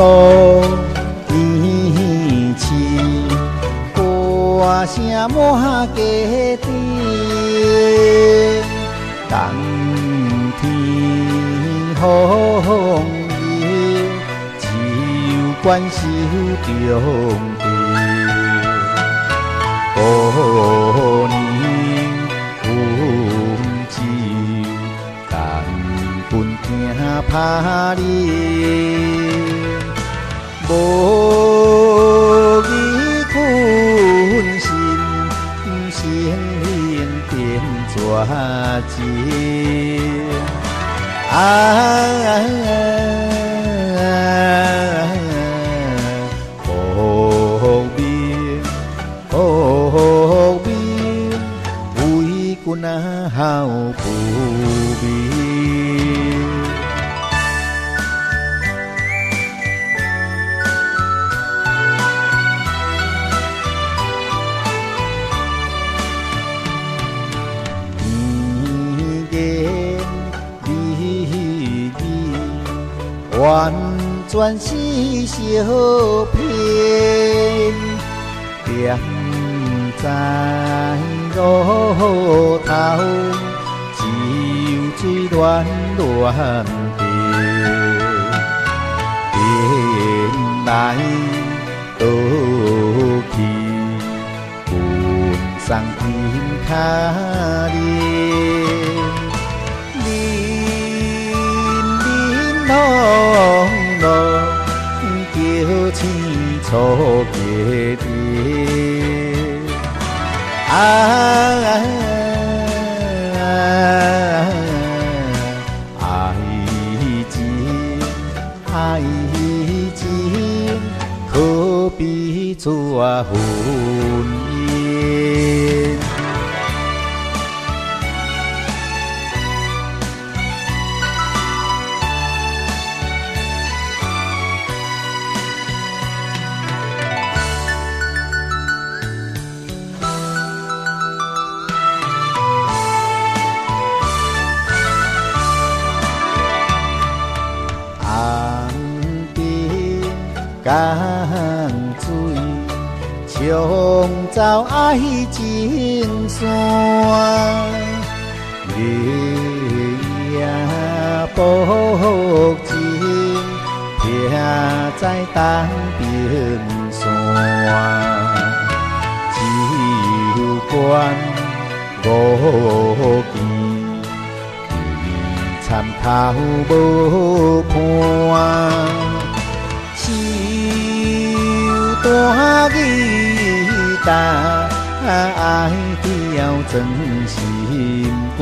度天市，歌声满家庭。冬天风摇，手管手中地。过年温酒，同分行拍哩。无义困心，生命变绝情。福命，福命，为君啊孝父命。完全是小骗，点在路头，酒水乱乱滴，变来倒去，分送天卡哩。浓浓叫青草结蝶，爱情，爱情，可比作婚姻。江水冲走爱情线，日夜薄情，撇在东边山。酒馆五更，参头无伴。大义大，爱跳装心肝。